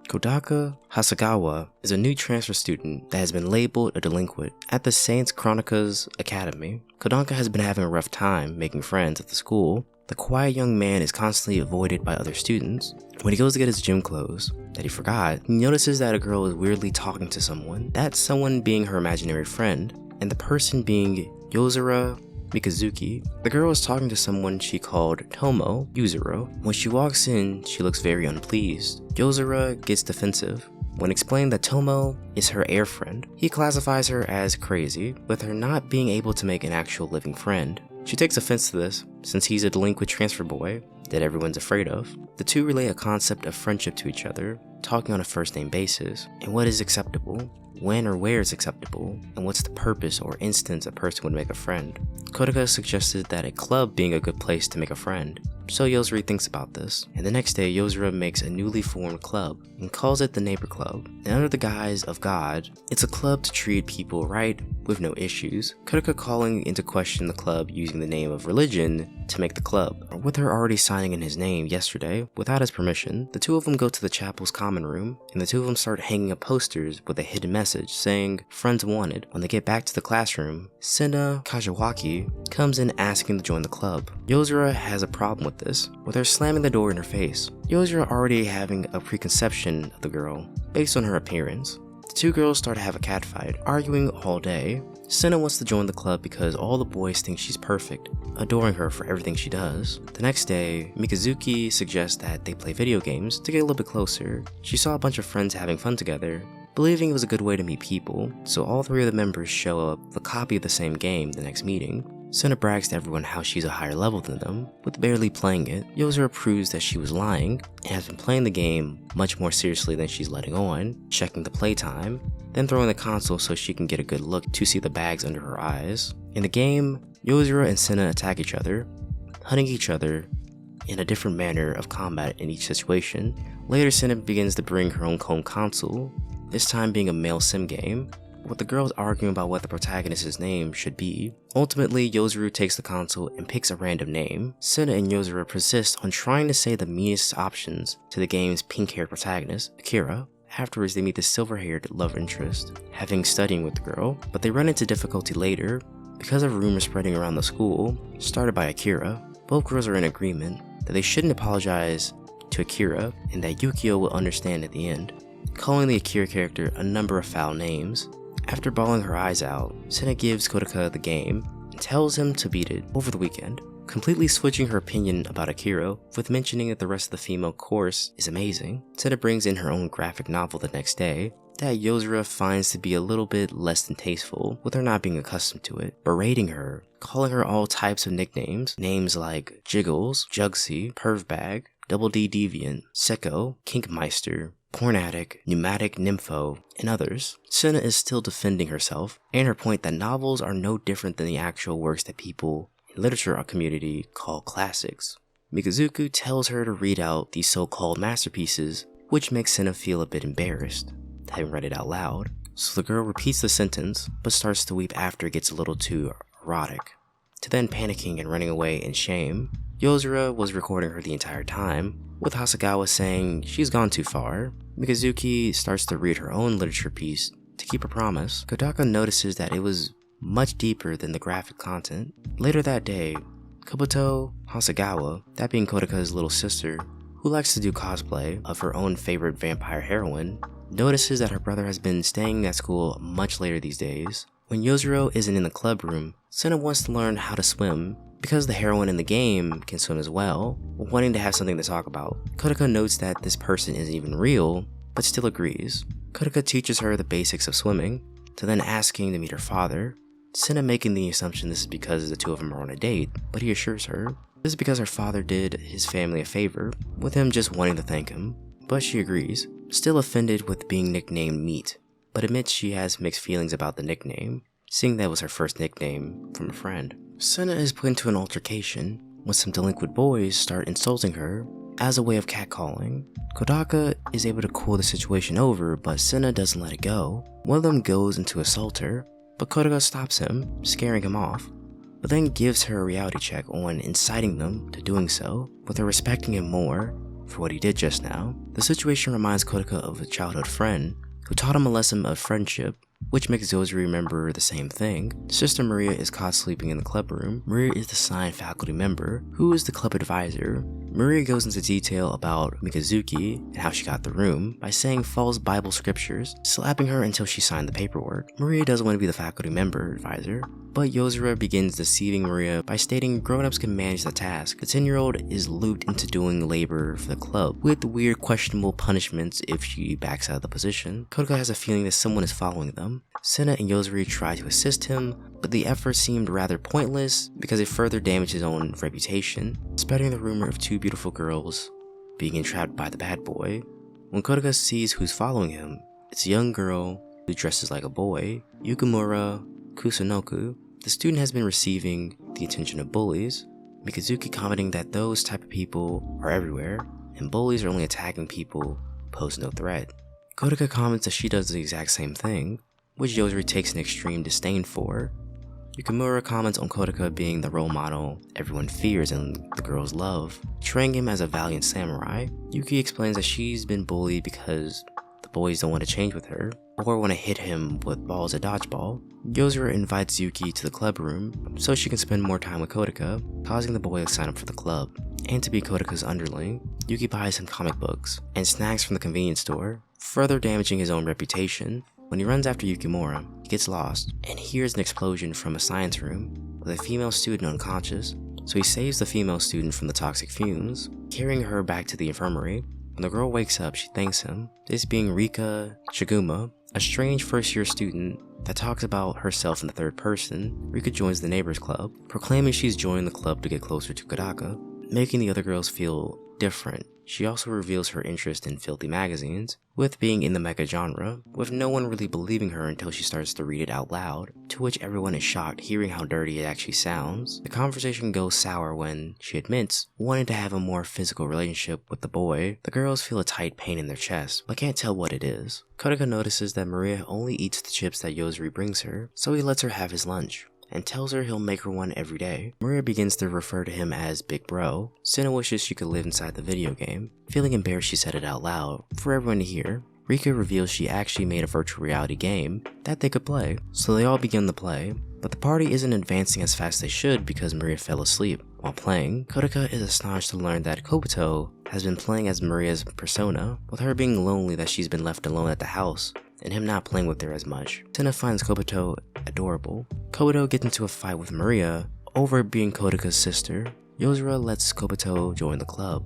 Kodaka Hasegawa is a new transfer student that has been labeled a delinquent at the Saints Chronicas Academy. Kodaka has been having a rough time making friends at the school. The quiet young man is constantly avoided by other students. When he goes to get his gym clothes that he forgot, he notices that a girl is weirdly talking to someone, that someone being her imaginary friend, and the person being Yozura Mikazuki. The girl is talking to someone she called Tomo Yuzuru. When she walks in, she looks very unpleased. Yozura gets defensive when explained that Tomo is her air friend. He classifies her as crazy, with her not being able to make an actual living friend. She takes offense to this, since he's a delinquent transfer boy that everyone's afraid of. The two relay a concept of friendship to each other, talking on a first name basis, and what is acceptable, when or where it's acceptable, and what's the purpose or instance a person would make a friend. Kodaka suggested that a club being a good place to make a friend, so Yozuru thinks about this, and the next day Yozuru makes a newly formed club and calls it the Neighbor Club. And under the guise of God, it's a club to treat people right with no issues. Kodaka calling into question the club using the name of religion to make the club, with her already signing in his name yesterday without his permission. The two of them go to the chapel's common room, and the two of them start hanging up posters with a hidden message saying friends wanted. When they get back to the classroom, Sena Kajiwaki comes in asking to join the club. Yozura has a problem with this, with her slamming the door in her face. Yozura already having a preconception of the girl based on her appearance. The two girls start to have a catfight, arguing all day. Sena wants to join the club because all the boys think she's perfect, adoring her for everything she does. The next day, Mikazuki suggests that they play video games to get a little bit closer. She saw a bunch of friends having fun together, believing it was a good way to meet people, so all three of the members show up with a copy of the same game the next meeting. Sena brags to everyone how she's a higher level than them, with barely playing it. Yozura proves that she was lying, and has been playing the game much more seriously than she's letting on, checking the playtime, then throwing the console so she can get a good look to see the bags under her eyes. In the game, Yozura and Sena attack each other, hunting each other in a different manner of combat in each situation. Later, Sena begins to bring her own home console, this time being a male sim game, with the girls arguing about what the protagonist's name should be. Ultimately, Yozuru takes the console and picks a random name. Sena and Yozuru persist on trying to say the meanest options to the game's pink-haired protagonist, Akira. Afterwards, they meet the silver-haired love interest, having studying with the girl, but they run into difficulty later because of rumors spreading around the school, started by Akira. Both girls are in agreement that they shouldn't apologize to Akira and that Yukio will understand at the end, calling the Akira character a number of foul names. After bawling her eyes out, Sena gives Kodaka the game and tells him to beat it over the weekend, completely switching her opinion about Akira with mentioning that the rest of the female course is amazing. Sena brings in her own graphic novel the next day that Yozura finds to be a little bit less than tasteful, with her not being accustomed to it, berating her, calling her all types of nicknames, names like Jiggles, Jugsy, Pervbag, Double D Deviant, Seko, Kinkmeister, Porn Addict, Pneumatic Nympho, and others. Sena is still defending herself and her point that novels are no different than the actual works that people in literature community call classics. Mikazuki tells her to read out these so-called masterpieces, which makes Sena feel a bit embarrassed, having read it out loud. So the girl repeats the sentence, but starts to weep after it gets a little too erotic, to then panicking and running away in shame. Yozura was recording her the entire time, with Hasegawa saying she's gone too far. Mikazuki starts to read her own literature piece to keep her promise. Kodaka notices that it was much deeper than the graphic content. Later that day, Kabuto Hasegawa, that being Kodaka's little sister, who likes to do cosplay of her own favorite vampire heroine, notices that her brother has been staying at school much later these days. When Yozuru isn't in the club room, Sena wants to learn how to swim, because the heroine in the game can swim as well, wanting to have something to talk about. Kodaka notes that this person isn't even real, but still agrees. Kodaka teaches her the basics of swimming, to then asking to meet her father. Sena making the assumption this is because the two of them are on a date, but he assures her this is because her father did his family a favor, with him just wanting to thank him. But she agrees, still offended with being nicknamed Meat, but admits she has mixed feelings about the nickname, seeing that was her first nickname from a friend. Sena is put into an altercation when some delinquent boys start insulting her as a way of catcalling. Kodaka is able to cool the situation over, but Sena doesn't let it go. One of them goes into assault her, but Kodaka stops him, scaring him off, but then gives her a reality check on inciting them to doing so, with her respecting him more for what he did just now. The situation reminds Kodaka of a childhood friend who taught him a lesson of friendship, which makes Yozuri remember the same thing. Sister Maria is caught sleeping in the club room. Maria is the assigned faculty member, who is the club advisor. Maria goes into detail about Mikazuki and how she got the room by saying false Bible scriptures, slapping her until she signed the paperwork. Maria doesn't want to be the faculty member advisor, but Yozura begins deceiving Maria by stating grown-ups can manage the task. The 10-year-old is looped into doing labor for the club, with weird questionable punishments if she backs out of the position. Kodaka has a feeling that someone is following them. Senna and Yozuri try to assist him, but the effort seemed rather pointless because it further damaged his own reputation, spreading the rumor of two beautiful girls being entrapped by the bad boy. When Kodaka sees who's following him, it's a young girl who dresses like a boy, Yukimura Kusunoku. The student has been receiving the attention of bullies, Mikazuki commenting that those type of people are everywhere, and bullies are only attacking people who pose no threat. Kodaka comments that she does the exact same thing, which Yozuri takes an extreme disdain for. Yukimura comments on Kodaka being the role model everyone fears and the girls love, portraying him as a valiant samurai. Yuki explains that she's been bullied because the boys don't want to change with her, or want to hit him with balls at dodgeball. Yozura invites Yuki to the club room so she can spend more time with Kodaka, causing the boy to sign up for the club. And to be Kodaka's underling, Yuki buys him comic books and snacks from the convenience store, further damaging his own reputation. When he runs after Yukimura, he gets lost and hears an explosion from a science room with a female student unconscious, so he saves the female student from the toxic fumes, carrying her back to the infirmary. When the girl wakes up, she thanks him, this being Rika Shiguma, a strange first-year student that talks about herself in the third person. Rika joins the neighbors club, proclaiming she's joined the club to get closer to Kodaka, making the other girls feel different. She also reveals her interest in filthy magazines, with being in the mecha genre, with no one really believing her until she starts to read it out loud, to which everyone is shocked hearing how dirty it actually sounds. The conversation goes sour when she admits wanting to have a more physical relationship with the boy. The girls feel a tight pain in their chest, but can't tell what it is. Kodaka notices that Maria only eats the chips that Yozuri brings her, so he lets her have his lunch, and tells her he'll make her one every day. Maria begins to refer to him as Big Bro. Senna wishes she could live inside the video game. Feeling embarrassed, she said it out loud for everyone to hear. Rika reveals she actually made a virtual reality game that they could play, so they all begin to play, but the party isn't advancing as fast as they should because Maria fell asleep. While playing, Kodaka is astonished to learn that Kobuto has been playing as Maria's persona, with her being lonely that she's been left alone at the house, and him not playing with her as much. Senna finds Kobuto adorable. Kobuto gets into a fight with Maria over being Kodaka's sister. Yozura lets Kobuto join the club.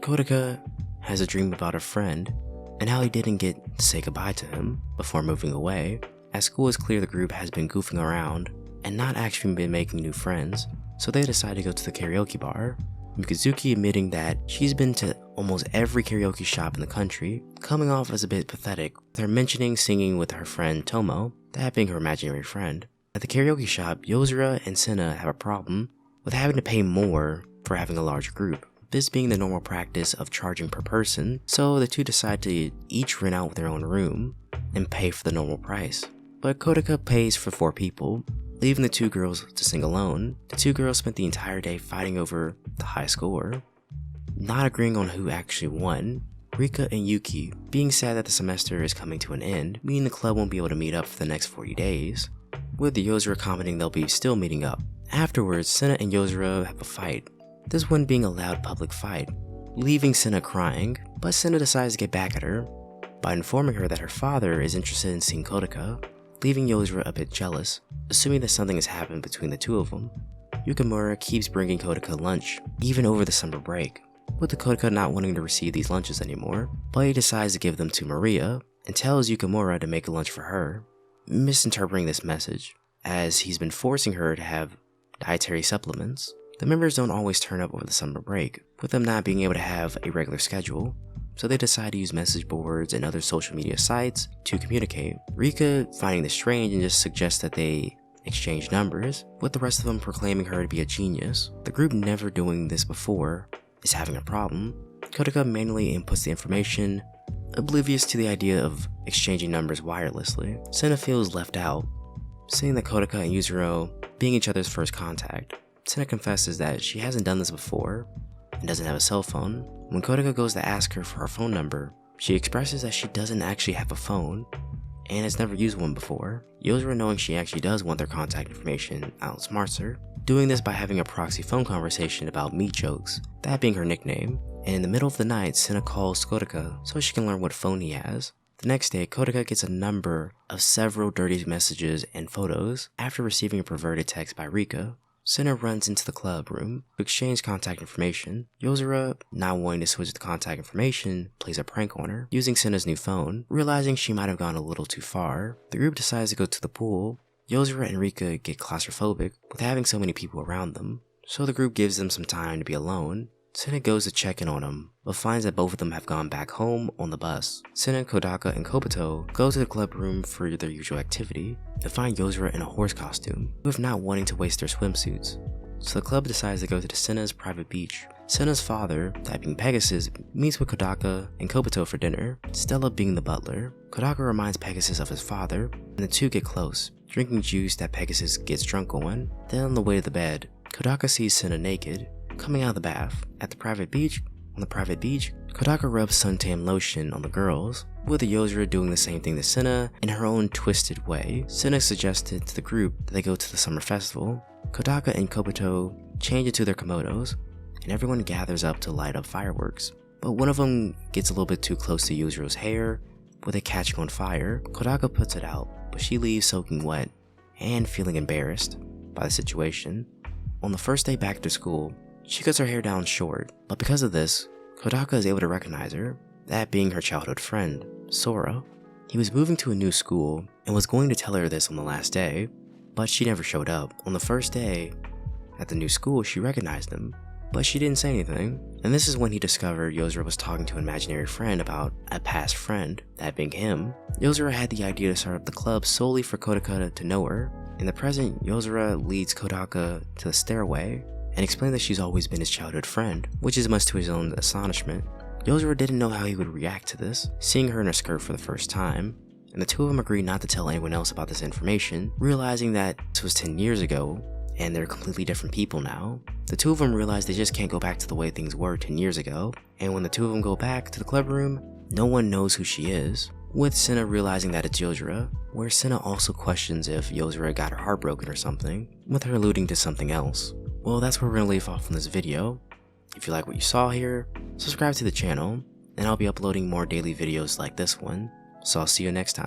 Kodaka has a dream about a friend and how he didn't get to say goodbye to him before moving away. At school, it's clear the group has been goofing around and not actually been making new friends, so they decide to go to the karaoke bar. Mikazuki admitting that she's been to almost every karaoke shop in the country, coming off as a bit pathetic, with her mentioning singing with her friend Tomo, that being her imaginary friend. At the karaoke shop, Yozura and Senna have a problem with having to pay more for having a large group, this being the normal practice of charging per person, so the two decide to each rent out their own room and pay for the normal price. But Kodaka pays for 4 people, leaving the 2 girls to sing alone. The 2 girls spent the entire day fighting over the high score, not agreeing on who actually won. Rika and Yuki being sad that the semester is coming to an end, meaning the club won't be able to meet up for the next 40 days, with the Yozura commenting they'll be still meeting up. Afterwards, Senna and Yozura have a fight, this one being a loud public fight, leaving Senna crying, but Senna decides to get back at her by informing her that her father is interested in seeing Kodaka, leaving Yozura a bit jealous, assuming that something has happened between the two of them. Yukimura keeps bringing Kodaka lunch, even over the summer break, with the Kodaka not wanting to receive these lunches anymore, but he decides to give them to Maria, and tells Yukimura to make a lunch for her, misinterpreting this message, as he's been forcing her to have dietary supplements. The members don't always turn up over the summer break, with them not being able to have a regular schedule, so they decide to use message boards and other social media sites to communicate. Rika finding this strange and just suggests that they exchange numbers, with the rest of them proclaiming her to be a genius. The group never doing this before is having a problem. Kodaka manually inputs the information, oblivious to the idea of exchanging numbers wirelessly. Senna feels left out, seeing that Kodaka and Yuzuru being each other's first contact. Senna confesses that she hasn't done this before, and doesn't have a cell phone. When Kodaka goes to ask her for her phone number, she expresses that she doesn't actually have a phone and has never used one before. Yozora, knowing she actually does want their contact information, outsmarts her, doing this by having a proxy phone conversation about meat jokes, that being her nickname. And in the middle of the night, Senna calls Kodaka so she can learn what phone he has. The next day, Kodaka gets a number of several dirty messages and photos after receiving a perverted text by Rika. Senna runs into the club room to exchange contact information. Yozora, not wanting to switch the contact information, plays a prank on her, using Senna's new phone. Realizing she might have gone a little too far, the group decides to go to the pool. Yozora and Rika get claustrophobic with having so many people around them, so the group gives them some time to be alone. Senna goes to check in on them, but finds that both of them have gone back home on the bus. Senna, Kodaka, and Kobuto go to the club room for their usual activity and find Yozora in a horse costume, with not wanting to waste their swimsuits. So the club decides to go to Senna's private beach. Senna's father, that being Pegasus, meets with Kodaka and Kobuto for dinner, Stella being the butler. Kodaka reminds Pegasus of his father, and the two get close, drinking juice that Pegasus gets drunk on. Then on the way to the bed, Kodaka sees Senna naked, coming out of the bath. On the private beach, Kodaka rubs suntan lotion on the girls, with Yozora doing the same thing to Senna in her own twisted way. Senna suggested to the group that they go to the summer festival. Kodaka and Kobuto change into their kimonos, and everyone gathers up to light up fireworks. But one of them gets a little bit too close to Yozora's hair, with it catching on fire. Kodaka puts it out, but she leaves soaking wet and feeling embarrassed by the situation. On the first day back to school, she cuts her hair down short, but because of this, Kodaka is able to recognize her, that being her childhood friend, Sora. He was moving to a new school and was going to tell her this on the last day, but she never showed up. On the first day at the new school, she recognized him, but she didn't say anything. And this is when he discovered Yozora was talking to an imaginary friend about a past friend, that being him. Yozora had the idea to start up the club solely for Kodaka to know her. In the present, Yozora leads Kodaka to the stairway and explains that she's always been his childhood friend, which is much to his own astonishment. Yozora didn't know how he would react to this, seeing her in a skirt for the first time, and the two of them agree not to tell anyone else about this information, realizing that this was 10 years ago, and they're completely different people now. The two of them realize they just can't go back to the way things were 10 years ago, and when the two of them go back to the club room, no one knows who she is, with Senna realizing that it's Yozora, where Senna also questions if Yozora got her heart broken or something, with her alluding to something else. Well, that's where we're going to leave off in this video. If you like what you saw here, subscribe to the channel, and I'll be uploading more daily videos like this one, so I'll see you next time.